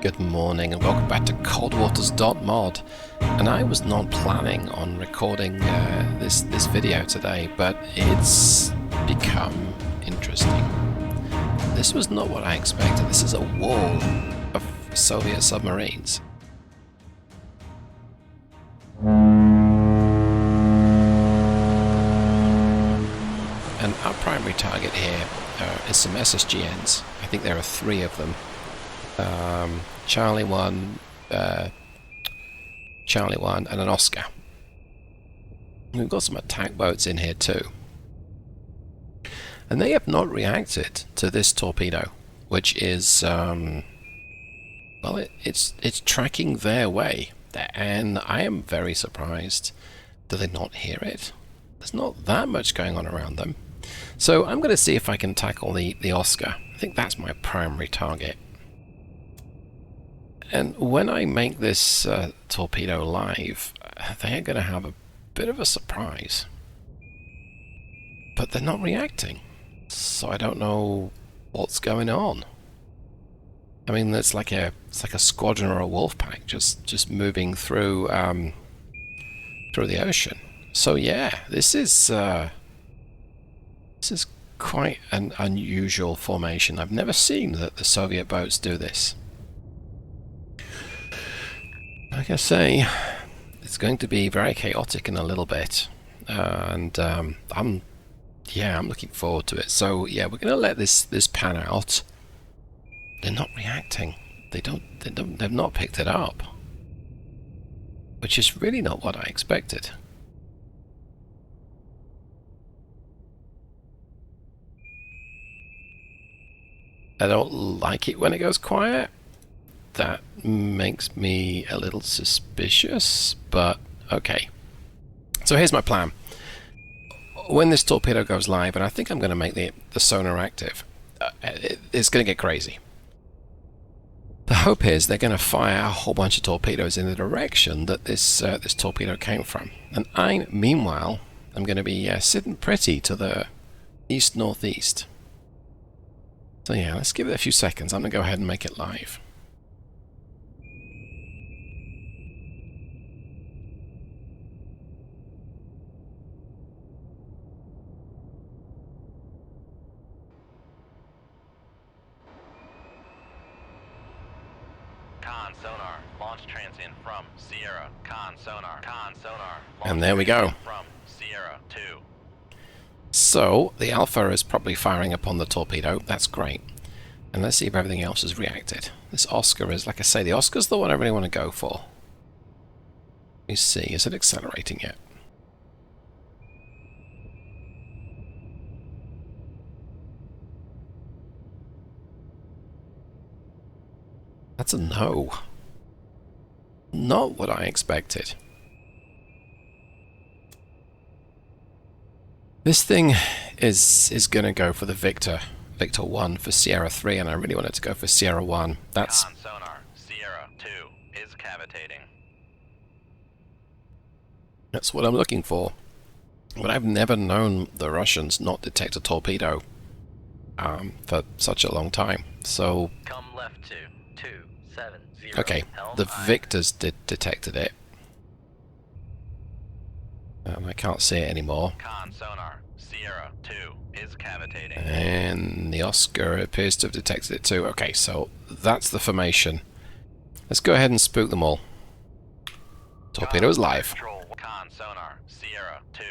Good morning and welcome back to coldwaters.mod. And I was not planning on recording this video today, but it's become interesting. This was not what I expected. This is a wall of Soviet submarines. And our primary target here is some SSGNs. I think there are 3 of them. Charlie 1, Charlie 1 and an Oscar. We've got some attack boats in here too. And they have not reacted to this torpedo, which is, well, it's tracking their way. And I am very surprised. Do they not hear it? There's not that much going on around them. So I'm going to see if I can tackle the Oscar. I think that's my primary target. And when I make this torpedo live, they are going to have a bit of a surprise. But they're not reacting. So I don't know what's going on. I mean, it's like a squadron or a wolf pack just moving through the ocean. So yeah, this is quite an unusual formation. I've never seen that the Soviet boats do this. Like I say, it's going to be very chaotic in a little bit, and I'm looking forward to it. So yeah, we're going to let this pan out. They're not reacting. They've not picked it up, which is really not what I expected. I don't like it when it goes quiet. That makes me a little suspicious, but okay. So here's my plan. When this torpedo goes live, and I think I'm going to make the sonar active, it's going to get crazy. The hope is they're going to fire a whole bunch of torpedoes in the direction that this torpedo came from. And meanwhile, I'm going to be sitting pretty to the east-northeast. So yeah, let's give it a few seconds. I'm going to go ahead and make it live. Con sonar, launch transient from Sierra. Con sonar, And there we go. From Sierra 2. So the Alpha is probably firing upon the torpedo. That's great. And let's see if everything else has reacted. This Oscar is, like I say, the Oscar's the one I really want to go for. Let me see, is it accelerating yet? That's a no. Not what I expected. This thing is going to go for the Victor 1 for Sierra 3, and I really wanted to go for Sierra 1. That's Con sonar, Sierra 2 is cavitating. That's what I'm looking for. But I've never known the Russians not detect a torpedo for such a long time. So Come left to 270. okay, the Victors detected it. And I can't see it anymore. Con sonar, Sierra 2 is cavitating. And the Oscar appears to have detected it too. Okay, so that's the formation. Let's go ahead and spook them all. Torpedo is live. Con sonar, Sierra 2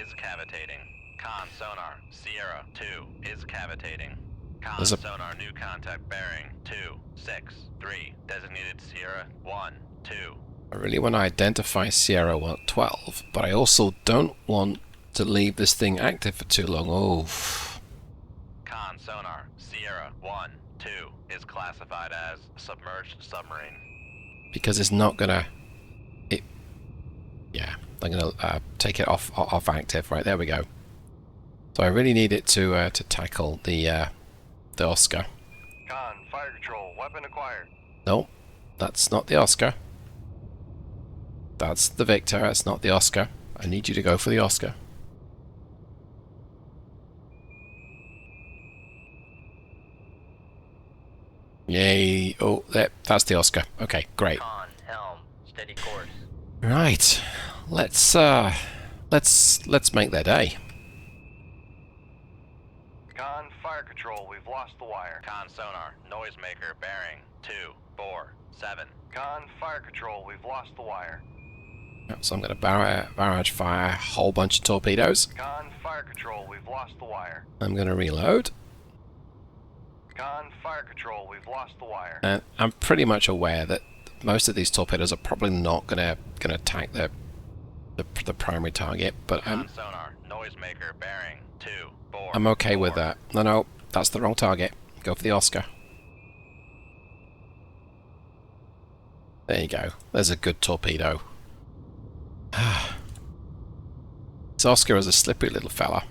is cavitating. Con sonar, Sierra 2 is cavitating. Con sonar, new contact bearing 263, designated Sierra 1, 2. I really want to identify Sierra 12, but I also don't want to leave this thing active for too long. Oh. Con sonar, Sierra 1, 2 is classified as submerged submarine. Because it's not gonna... Yeah, I'm gonna take it off active. Right, there we go. So I really need it to tackle the Oscar. Con, fire control, weapon acquired. Nope, that's not the Oscar. That's the Victor, that's not the Oscar. I need you to go for the Oscar. Yay. Oh, that's the Oscar. Okay, great. Con, helm, steady course. Right. Let's make their day. Con, fire control, we've lost the wire. Con sonar, noisemaker bearing 247. Con, fire control, we've lost the wire. So I'm going to barrage fire a whole bunch of torpedoes. Con, fire control, we've lost the wire. I'm going to reload. Con, fire control, we've lost the wire. And I'm pretty much aware that most of these torpedoes are probably not going to attack the primary target, but Con sonar, noisemaker bearing 247. I'm okay with that. No, that's the wrong target. Go for the Oscar. There you go. There's a good torpedo. This Oscar is a slippery little fella.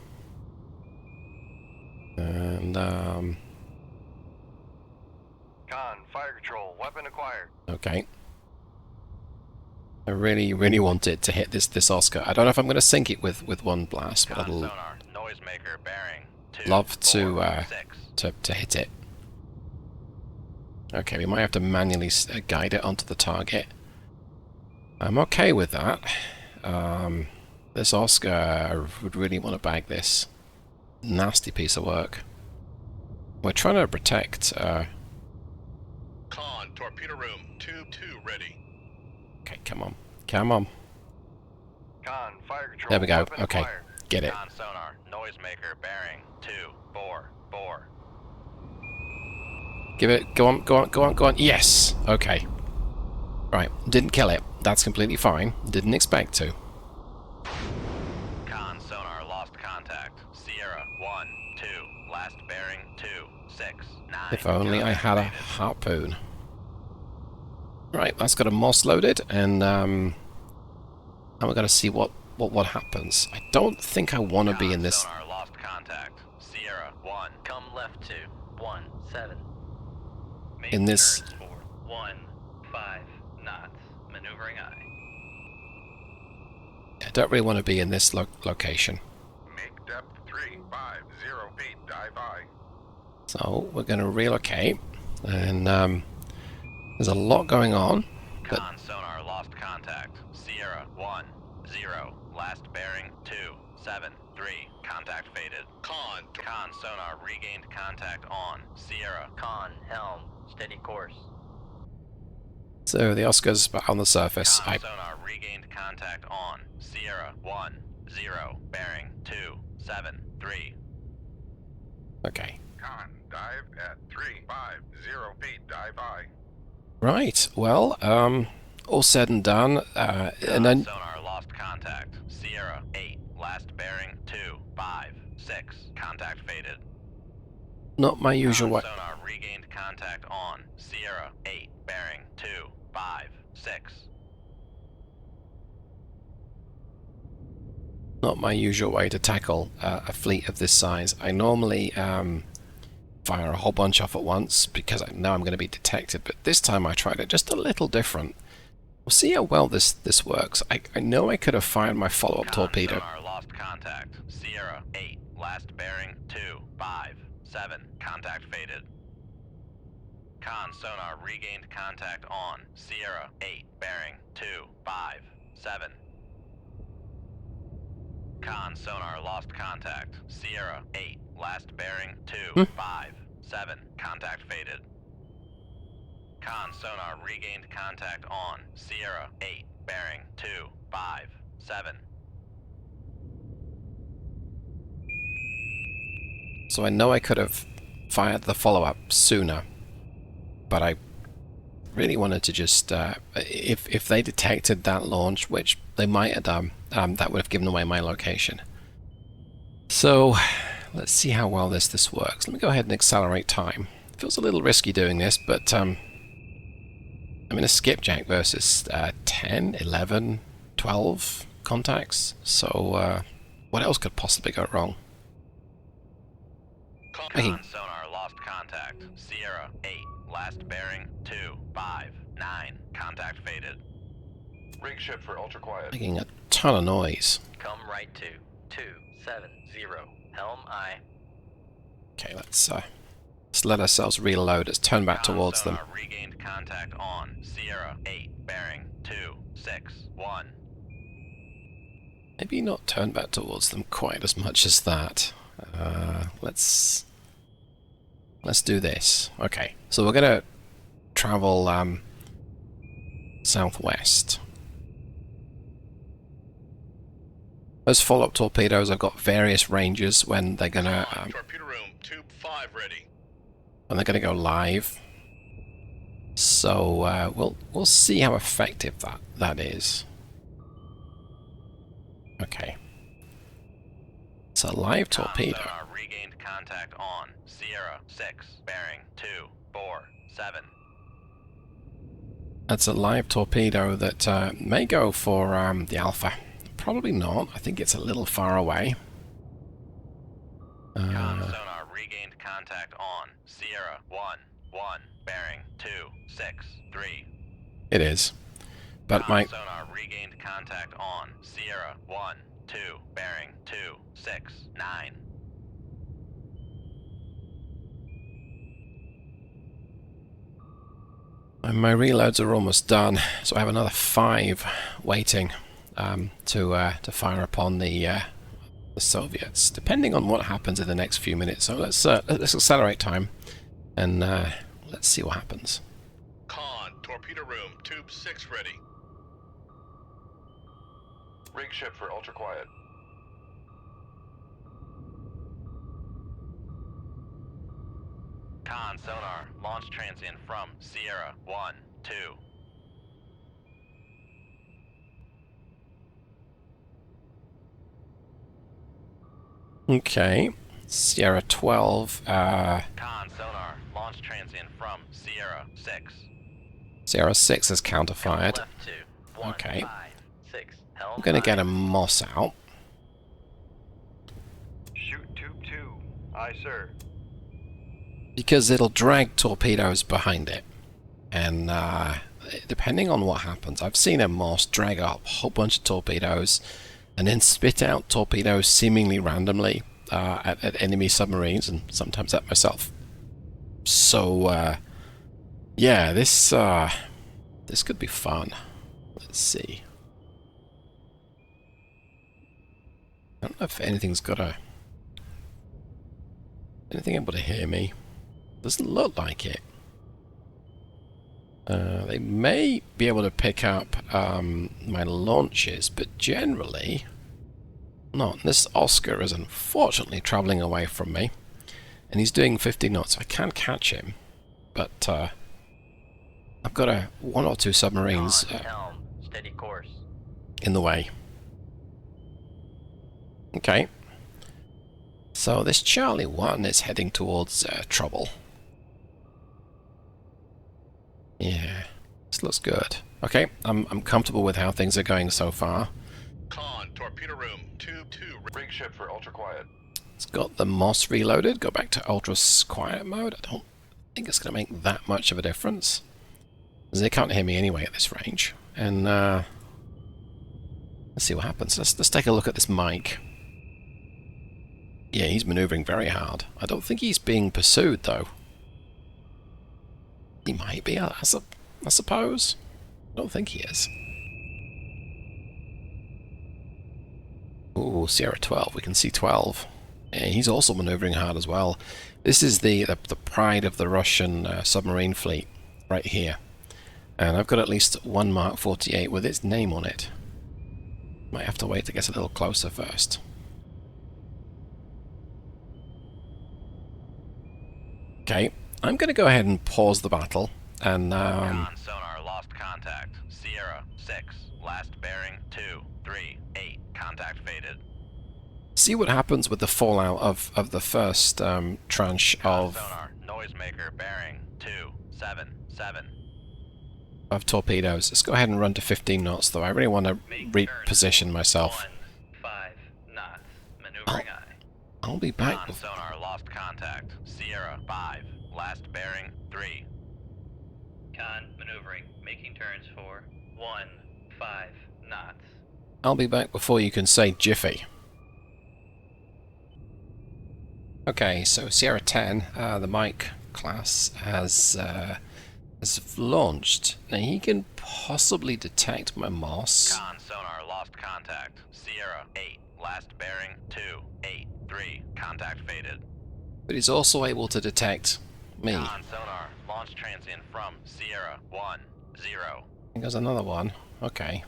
And, Con, fire control, weapon acquired. okay. I really, really want it to hit this Oscar. I don't know if I'm going to sink it with one blast, but I'd sonar, noisemaker bearing 247. love to hit it. Okay, we might have to manually guide it onto the target. I'm okay with that. This Oscar, I would really want to bag this. Nasty piece of work. We're trying to protect... Con, torpedo room, tube 2 ready. Okay, come on. Come on. Con, fire control, There we go. weapon Okay, acquired. get it. Con sonar, noisemaker bearing 244. Give it. Go on, go on, go on, go on. Yes! Okay. Right, didn't kill it. That's completely fine. Didn't expect to. Con sonar lost contact. Sierra 1 2. Last bearing 269. If only I had a harpoon. Right, that's got a Moss loaded, and now we're going to see what happens. I don't think I want to be in this. Sonar lost contact. Sierra 1. Come left to 17. In this. For 15 knots. Maneuvering eye. I don't really want to be in this location. Make depth 350 feet, dive high. So we're going to relocate, and there's a lot going on. But Con sonar lost contact. Sierra 1 0. Last bearing 273. Contact faded. Con, Con sonar regained contact on. Sierra. Con helm. Steady course. so the Oscar's on the surface. Con sonar regained contact on. Sierra 1 0. Bearing 273. Okay. Con, dive at 350 feet, dive high. Right. Well, all said and done, and then Sonar lost contact. Sierra 8. Last bearing 256. Contact faded. not my usual way. Sonar regained contact on. Sierra 8. Bearing 256. Not my usual way to tackle a fleet of this size. I normally fire a whole bunch off at once because I know I'm going to be detected, but this time I tried it just a little different. We'll see how well this works. I know I could have fired my follow-up torpedo. Sonar lost contact. Sierra 8. Last bearing 257. Contact faded. Con sonar regained contact on. Sierra 8. Bearing 257. Con sonar lost contact. Sierra 8. Last bearing 257. Contact faded. Con sonar regained contact on. Sierra 8. Bearing 257. So I know I could have fired the follow-up sooner, but I really wanted to just, if they detected that launch, which they might have done, that would have given away my location. So let's see how well this works. Let me go ahead and accelerate time. Feels a little risky doing this, but I'm in a skipjack versus 10, 11, 12 contacts, so what else could possibly go wrong? Con sonar lost contact. Sierra 8. Last bearing 259. Contact faded. Rig ship for ultra quiet. Making a ton of noise. Come right to 270. Helm eye. Okay, let's Let's let ourselves reload. Let's turn back towards them. Sonar regained contact on Sierra 8, bearing 261. Maybe not turn back towards them quite as much as that. Let's do this. Okay, so we're gonna travel southwest. Those follow-up torpedoes have got various ranges when they're gonna Torpedo room, tube 5 ready. when they're gonna go live. So we'll see how effective that is. Okay. It's a live torpedo. Sonar regained contact on Sierra 6, bearing 247. That's a live torpedo that may go for the Alpha. Probably not. I think it's a little far away. Sonar regained contact on Sierra 1, bearing 263. It is. But my Sonar regained contact on Sierra 1, bearing 269. my reloads are almost done, so I have another 5 waiting to fire upon the Soviets, depending on what happens in the next few minutes. So let's accelerate time and let's see what happens. Con, torpedo room, tube 6 ready. Rig ship for ultra quiet. Con sonar launch transient from Sierra 1, 2. Okay, Sierra 12. Con sonar launch transient from Sierra 6. Sierra 6 is counterfired. Left 2, 1, Okay. 5, 6. I'm going to get a Moss out. Shoot tube 2. Aye, sir. Because it'll drag torpedoes behind it. And depending on what happens, I've seen a Moss drag up a whole bunch of torpedoes and then spit out torpedoes seemingly randomly at enemy submarines and sometimes at myself. So, yeah, this could be fun. Let's see. I don't know if anything's got anything able to hear me. Doesn't look like it. They may be able to pick up my launches, but generally not. This Oscar is unfortunately traveling away from me, and he's doing 50 knots. I can catch him, but I've got 1 or 2 submarines Helm, steady course. in the way. Okay. So this Charlie 1 is heading towards trouble. Yeah, this looks good. Okay, I'm comfortable with how things are going so far. Con, torpedo room, tube 2 Rig ship for ultra quiet. It's got the Moss reloaded. Go back to ultra quiet mode. I don't think it's going to make that much of a difference, because they can't hear me anyway at this range. And let's see what happens. Let's take a look at this mic. Yeah, he's maneuvering very hard. I don't think he's being pursued though. He might be, I suppose. I don't think he is. Ooh, Sierra 12. We can see 12. Yeah, he's also maneuvering hard as well. This is the pride of the Russian submarine fleet, right here. And I've got at least 1 Mark 48 with its name on it. Might have to wait to get a little closer first. Okay, I'm going to go ahead and pause the battle, and Con sonar lost contact. Sierra 6, last bearing 238. Contact faded. see what happens with the fallout of the first tranche of Sonar noisemaker bearing 277. torpedoes. Let's go ahead and run to 15 knots, though. I really want to reposition myself. 5 knots. Maneuvering eye. I'll be back. Con sonar lost contact. Sierra 5, last bearing 3. Con maneuvering, making turns for 15 knots. I'll be back before you can say jiffy. Okay, so Sierra 10, the mic Skipjack-class has launched. Now he can possibly detect my Moss. Con sonar lost contact. Sierra 8, last bearing 283. Contact faded. But he's also able to detect me. Con sonar launch transient from Sierra 10. There's another one. Okay.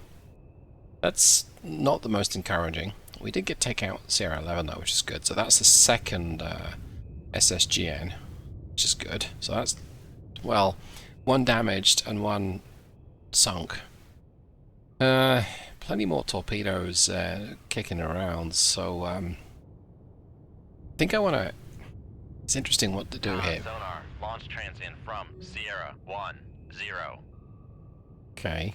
That's not the most encouraging. We did take out Sierra 11 though, which is good. So that's the second SSGN, which is good. So that's, well, one damaged and one sunk. Plenty more torpedoes kicking around, so I think I want to... It's interesting what to do here. Sonar launch transient from Sierra 10. Okay.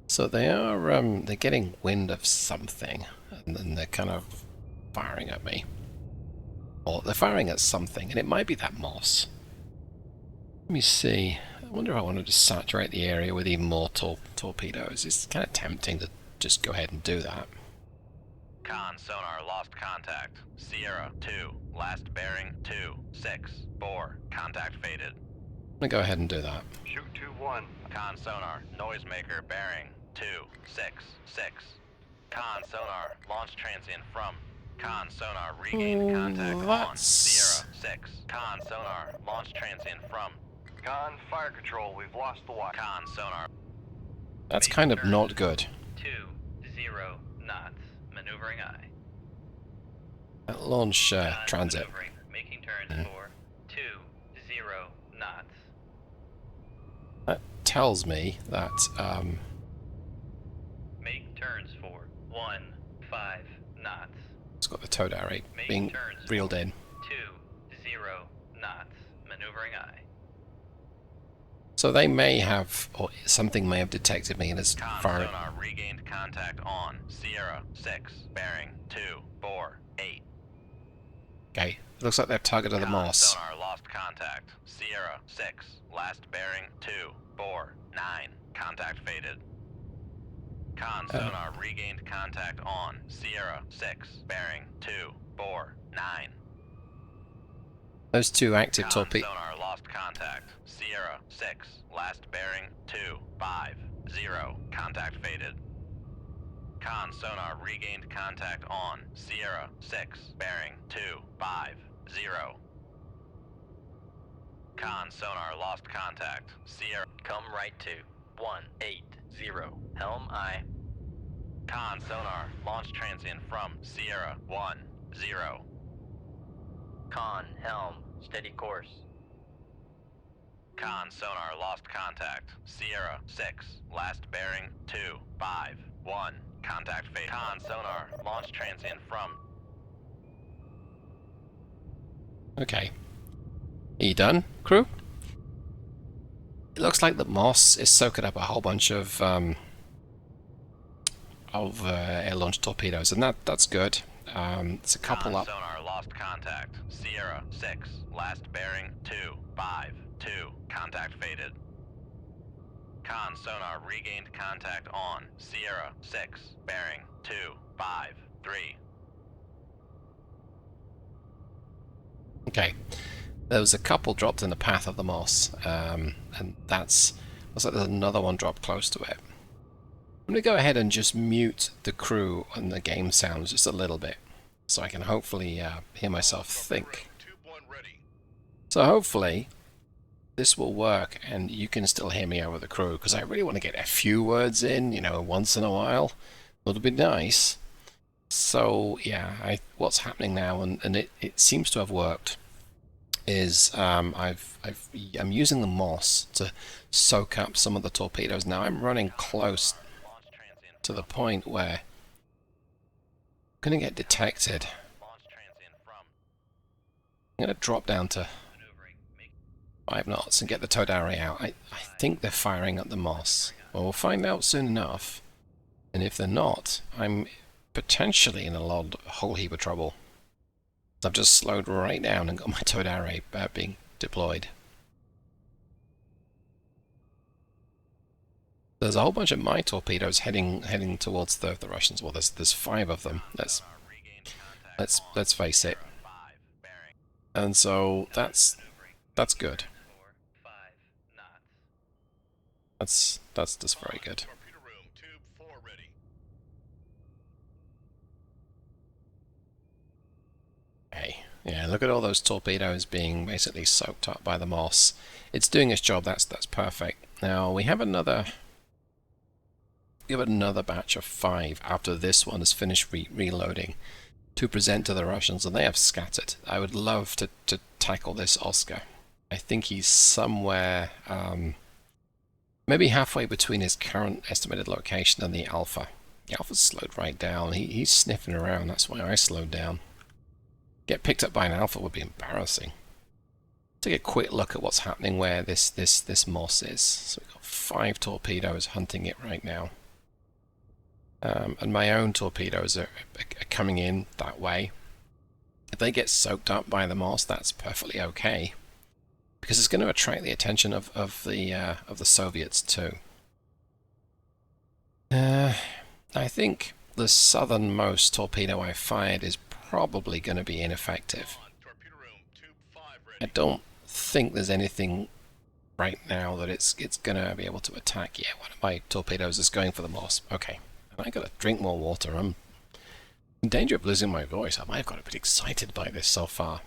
So they are they're getting wind of something, and then they're kind of firing at me. Or they're firing at something, and it might be that Moss. Let me see. I wonder if I wanted to saturate the area with even more torpedoes. It's kind of tempting to just go ahead and do that. Con sonar lost contact. Sierra 2, last bearing 264. Contact faded. I'm gonna go ahead and do that. Shoot 2-1. Con sonar noisemaker bearing 266. Con sonar launch transient from. Con sonar regained contact on that's... Sierra 6. Con sonar launch transient from. Con fire control, we've lost the watch. Con sonar. That's kind of not good. 20 knots. Maneuvering eye. Launch transit. Making turns for 20 knots. That tells me that Make turns for 15 knots. it's got the towed array Make being turns reeled in. 20 knots. Maneuvering eye. So they may have, or something may have detected me and is Con firing. sonar regained contact on Sierra 6, bearing 248. Okay, looks like they're targeted the Con Moss. sonar lost contact. Sierra 6, last bearing 249. Contact faded. Con sonar regained contact on Sierra 6, bearing 249. Those two active Con torpedoes. sonar lost contact. Sierra 6, last bearing 250. Contact faded. Con sonar regained contact on Sierra 6, bearing 250. Con sonar lost contact. Sierra, come right to 180. Helm aye. Con sonar launch transient from Sierra 10. Con helm steady course. Con sonar lost contact. Sierra 6, last bearing 251. Contact fade. Con sonar launch transient from. Okay. Are you done, crew? It looks like the Moss is soaking up a whole bunch of air launch torpedoes, and that's good. It's a couple Con up. sonar lost contact. Sierra 6, last bearing 252. Contact faded. Con sonar regained contact on Sierra 6, bearing 253. Okay. There was a couple dropped in the path of the Moss, and looks like there's another one dropped close to it. I'm going to go ahead and just mute the crew and the game sounds just a little bit, so I can hopefully hear myself think. So hopefully this will work and you can still hear me over the crew, because I really want to get a few words in, you know, once in a while. It'll be nice. So yeah, what's happening now, and it seems to have worked, is I'm using the Moss to soak up some of the torpedoes. Now I'm running close to the point where I'm going to get detected. I'm going to drop down to 5 knots and get the towed array out. I think they're firing at the Moss. Well, we'll find out soon enough. And if they're not, I'm potentially in a whole heap of trouble. I've just slowed right down and got my towed array being deployed. There's a whole bunch of my torpedoes heading towards the Russians. Well, there's 5 of them. Let's face it. And so that's good. That's just very good. Torpedo room, tube 4 ready. Hey, yeah, look at all those torpedoes being basically soaked up by the moss. It's doing its job. That's perfect. Now we have another batch of 5 after this one is finished reloading to present to the Russians, and they have scattered. I would love to tackle this Oscar. I think he's somewhere maybe halfway between his current estimated location and the Alpha. The Alpha's slowed right down. He's sniffing around. That's why I slowed down. Get picked up by an Alpha would be embarrassing. Take a quick look at what's happening where this moss is. So we've got 5 torpedoes hunting it right now. And my own torpedoes are coming in that way. If they get soaked up by the moss, that's perfectly okay, because it's going to attract the attention of the Soviets too. I think the southernmost torpedo I fired is probably going to be ineffective. Torpedo room, tube 5 ready. I don't think there's anything right now that it's going to be able to attack. Yeah, one of my torpedoes is going for the moss. Okay, and I got to drink more water. I'm in danger of losing my voice. I might have got a bit excited by this so far.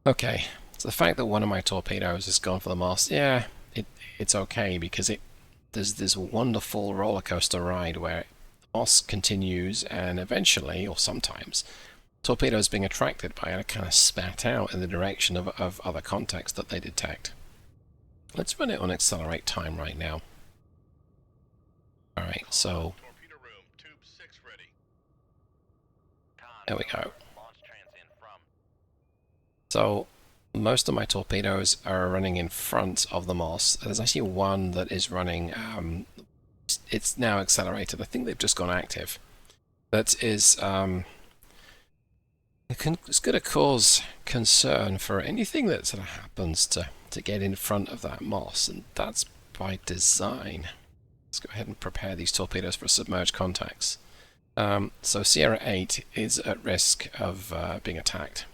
Okay, so the fact that one of my torpedoes has gone for the mast, yeah, it's okay, because there's this wonderful roller coaster ride where the mast continues, and eventually, or sometimes, torpedoes being attracted by it are kind of spat out in the direction of other contacts that they detect. Let's run it on accelerate time right now. Alright, so Torpedo room, tube 6 ready. there we go. Launch transient from. So most of my torpedoes are running in front of the moss. There's actually one that is running, it's now accelerated. I think they've just gone active. That is, it's going to cause concern for anything that sort of happens to get in front of that moss, and that's by design. Let's go ahead and prepare these torpedoes for submerged contacts. So Sierra 8 is at risk of being attacked.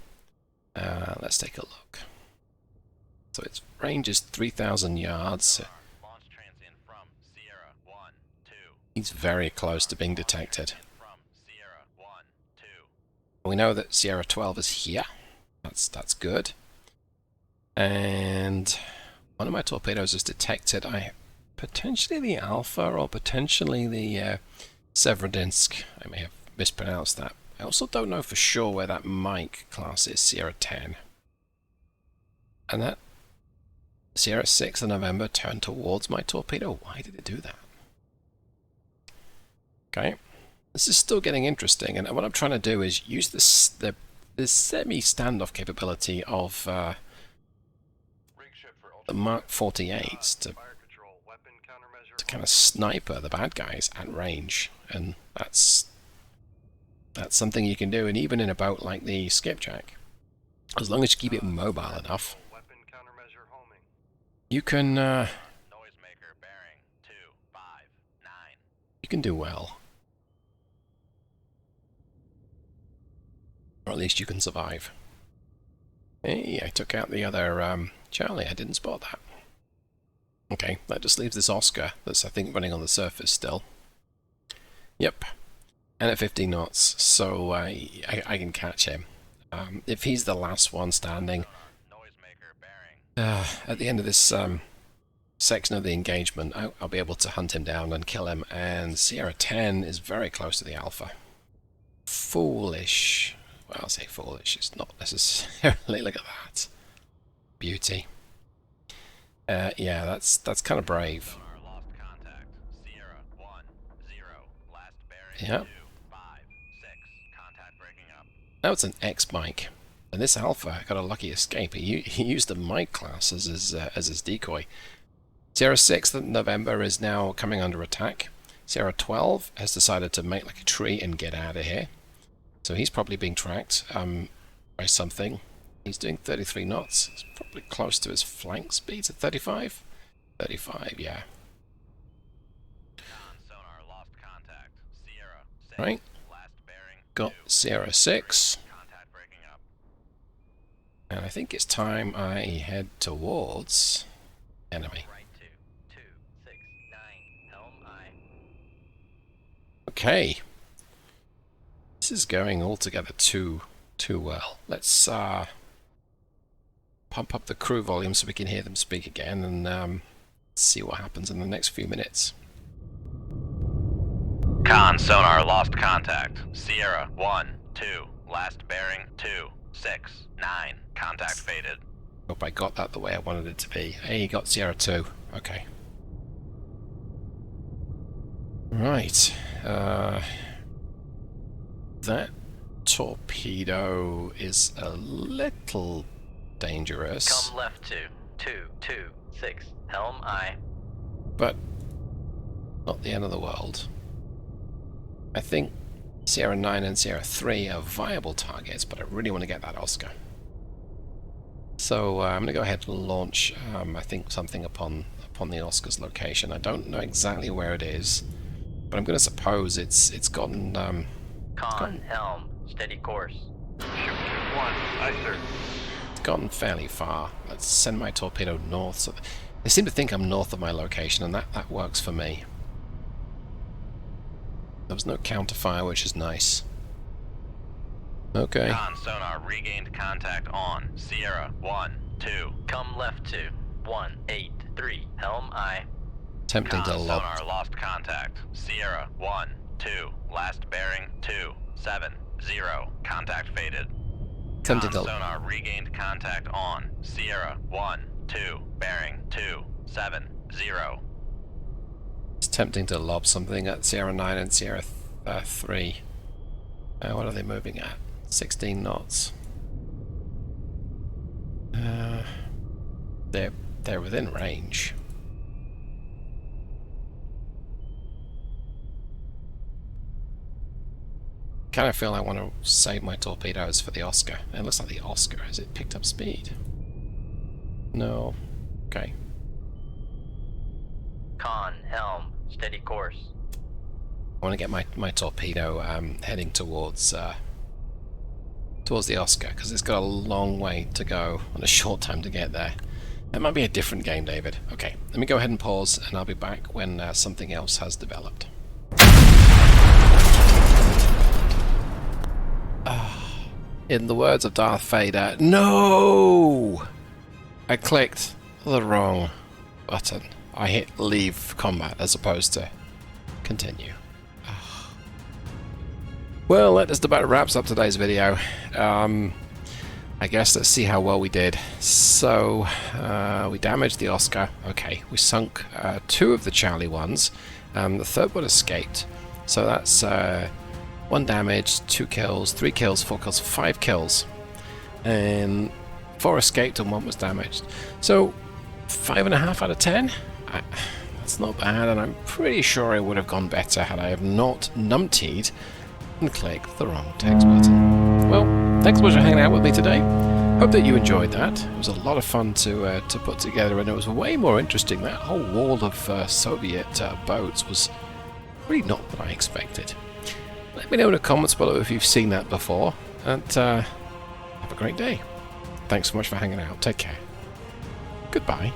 Let's take a look. So its range is 3,000 yards. Launch transient from Sierra 1, 2. He's very close to being detected. From Sierra 1, 2. We know that Sierra 12 is here. That's good. And one of my torpedoes is detected. Potentially the Alpha, or potentially the Severodinsk. I may have mispronounced that. I also don't know for sure where that Mike class is, Sierra 10. And that Sierra 6 in November turned towards my torpedo. Why did it do that? Okay. This is still getting interesting, and what I'm trying to do is use the semi-standoff capability of the Mark 48s to kind of sniper the bad guys at range, and that's something you can do, and even in a boat like the Skipjack, as long as you keep it mobile enough, you can Noisemaker bearing 259. you can do well, or at least you can survive. Hey, I took out the other Charlie. I didn't spot that. Okay, that just leaves this Oscar that's, I think, running on the surface still. Yep, and at 15 knots, so I can catch him. If he's the last one standing, Noisemaker bearing. at the end of this section of the engagement, I'll be able to hunt him down and kill him, and Sierra 10 is very close to the Alpha. Foolish. Well, I'll say foolish, it's not necessarily. Look at that. Beauty. Yeah, that's kind of brave. Sonar lost contact. Sierra 1, 0. Last bearing Yep. 2, 5, 6. Contact breaking up. Now it's an X-Mike, and this Alpha got a lucky escape. He used the Mike class as his decoy. Sierra 6th of November is now coming under attack. Sierra 12 has decided to make like a tree and get out of here. So he's probably being tracked by something. He's doing 33 knots. It's probably close to his flank speeds at 35. 35, yeah. Sonar lost contact. Sierra 6. Right. Last bearing Got 2. Sierra 6. Contact breaking up. And I think it's time I head towards enemy. Right 269, helm aye. Okay. This is going altogether too well. Let's pump up the crew volume so we can hear them speak again and see what happens in the next few minutes. Con sonar lost contact. Sierra 1, 2, last bearing 2, 6, 9, contact faded. Hope I got that the way I wanted it to be. Hey, you got Sierra 2. Okay. Right. That torpedo is a little dangerous. Come left 2, 6, helm aye. But not the end of the world. I think Sierra 9 and Sierra 3 are viable targets, but I really want to get that Oscar. So I'm going to go ahead and launch, I think, something upon the Oscar's location. I don't know exactly where it is, but I'm going to suppose it's gotten... Con, helm, steady course. Ship 1, aye sir. It's gotten fairly far. Let's send my torpedo north. So they seem to think I'm north of my location, and that works for me. There was no counterfire, which is nice. Okay. Con sonar regained contact on. Sierra 1, 2. Come left 2, 1, 8, 3, helm aye. Tempting to Con lob. sonar lost contact. Sierra 1, 2, last bearing 2, 7, 0, contact faded. Tempting Con to sonar regained contact on. Sierra 1, 2, bearing 2, 7, 0. It's tempting to lob something at Sierra 9 and Sierra 3. What are they moving at? 16 knots. They're within range. Kind of feel I want to save my torpedoes for the Oscar. It looks like the Oscar. Has it picked up speed? No. Okay. Con, helm, steady course. I want to get my torpedo heading towards the Oscar, because it's got a long way to go and a short time to get there. It might be a different game, David. Okay, let me go ahead and pause, and I'll be back when something else has developed. In the words of Darth Vader, no! I clicked the wrong button. I hit leave combat as opposed to continue. Well, that just about wraps up today's video. I guess let's see how well we did. So, we damaged the Oscar. Okay, we sunk 2 of the Charlie ones. The third one escaped. So that's 1 damage, 2 kills, 3 kills, 4 kills, 5 kills. And 4 escaped and 1 was damaged. So, 5.5 out of 10? That's not bad, and I'm pretty sure it would have gone better had I have not numptied and clicked the wrong text button. Well, thanks so much for hanging out with me today. Hope that you enjoyed that. It was a lot of fun to put together, and it was way more interesting. That whole wall of Soviet boats was really not what I expected. Let me know in the comments below if you've seen that before, and have a great day. Thanks so much for hanging out. Take care. Goodbye.